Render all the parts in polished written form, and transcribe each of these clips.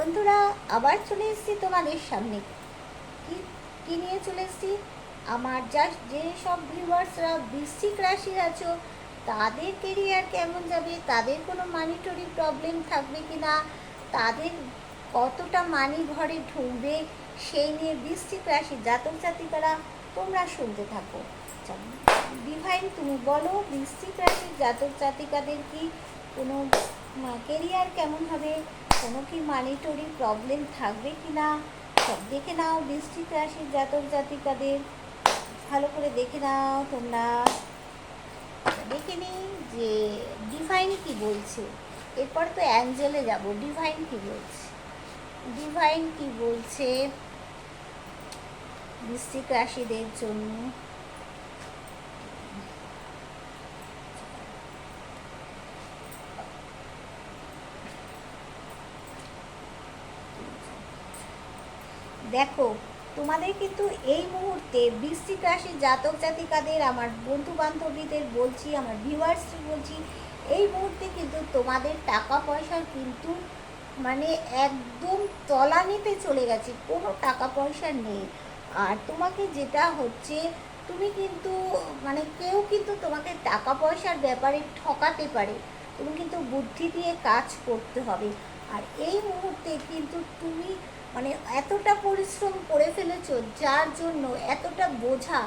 বন্ধুরা, আবার চলে এসেছি তোমাদের সামনে। কি কি নিয়ে চলে এসেছি? আমার যে সব ভিউয়ার্সরা বৃশ্চিক রাশির আছো, তাদের কেরিয়ার কেমন যাবে, তাদের কোনো মানিটারি প্রবলেম থাকবে কি না, তাদের কতটা মানি ঘরে ঢুকবে, সেই নিয়ে বৃশ্চিক রাশির জাতক জাতিকারা তোমরা শুনতে থাকো। ডিভাইন, তুমি বলো বৃশ্চিক রাশির জাতক জাতিকাদের কি কোনো কেরিয়ার কেমন হবে, কোনো কি মানিটারি প্রবলেম থাকবে কি না, সব দেখে নাও। বৃশ্চিক রাশির জাতক জাতিকাদের ভালো করে দেখে নাও তোমরা। দেখে নিই যে ডিভাইন কি বলছে। এরপর তো অ্যাঞ্জেলে যাব। ডিভাইন কি বলছে, ডিভাইন কি বলছে বৃশ্চিক রাশিদের জন্য। দেখো, তোমাদের কিন্তু এই মুহূর্তে বৃশ্চিক রাশির জাতক জাতিকাদের, আমার বন্ধু বান্ধবীদের বলছি, আমার ভিউয়ার্স বলছি, এই মুহূর্তে কিন্তু তোমাদের টাকা পয়সার কিন্তু মানে একদম তলানিতে চলে গেছে, কোনো টাকা পয়সা নেই। আর তোমাকে যেটা হচ্ছে, তুমি কিন্তু মানে কেউ কিন্তু তোমাকে টাকা পয়সার ব্যাপারে ঠকাতে পারে, তুমি কিন্তু বুদ্ধি দিয়ে কাজ করতে হবে। আর এই মুহূর্তে কিন্তু তুমি মানে এতটা পরিশ্রম করে ফেলেছো, যার জন্য এতটা বোঝা,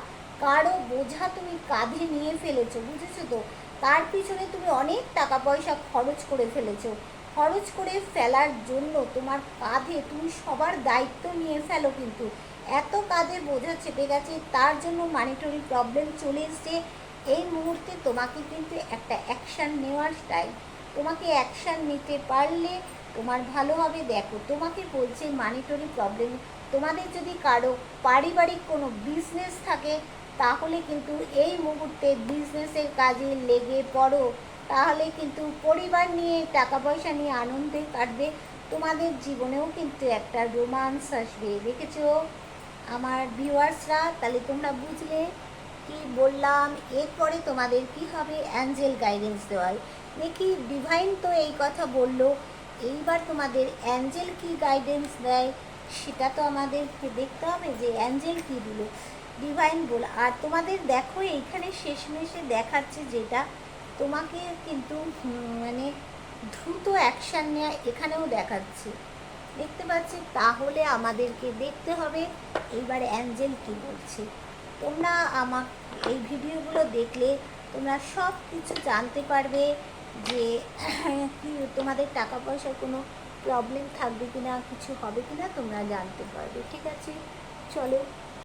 কারো বোঝা তুমি কাঁধে নিয়ে ফেলেছো, বুঝেছো তো? তার পিছনে তুমি অনেক টাকা পয়সা খরচ করে ফেলেছো। খরচ করে ফেলার জন্য তোমার কাঁধে তুমি সবার দায়িত্ব নিয়ে ফেলো, কিন্তু এত কাঁধে বোঝা চেপে গেছে, তার জন্য মানিটারি প্রবলেম চলে এসছে। এই মুহূর্তে তোমাকে কিন্তু একটা অ্যাকশান নেওয়ার টাইম। তোমাকে অ্যাকশান নিতে পারলে তোমার ভালো হবে। দেখো, তোমাকে বলছে মানিটারি প্রবলেম। তোমাদের যদি কারো পারিবারিক কোনো বিজনেস থাকে, তাহলে কিন্তু এই মুহূর্তে বিজনেসের কাজে লেগে পড়ো, তাহলে কিন্তু পরিবার নিয়ে টাকা পয়সা নিয়ে আনন্দে কাটবে। তোমাদের জীবনেও কিন্তু একটা রোমান্স আসবে। দেখেছো আমার ভিউয়ার্সরা? তাহলে তোমরা বুঝলে কি বললাম। এরপরে তোমাদের কি হবে, অ্যাঞ্জেল গাইডেন্স দেওয়ায় দেখি। ডিভাইন তো এই কথা বললো, এইবার তোমাদের অ্যাঞ্জেল কি গাইডেন্স দেয় সেটা তো আমাদেরকে দেখতে হবে, যে অ্যাঞ্জেল কি দিল, ডিভাইন বল। আর তোমাদের দেখো এইখানে শেষমেশে দেখাচ্ছে যেটা, তোমাকে কিন্তু মানে দ্রুত অ্যাকশান নেওয়া এখানেও দেখাচ্ছে, দেখতে পাচ্ছি। তাহলে আমাদেরকে দেখতে হবে এইবার অ্যাঞ্জেল কি বলছে। তোমরা আমার এই ভিডিওগুলো দেখলে তোমরা সব কিছু জানতে পারবে, যে কি তোমাদের টাকা পয়সার কোনো প্রবলেম থাকবে কি না, কিছু হবে কি না, তোমরা জানতে পারবে। ঠিক আছে, চলো।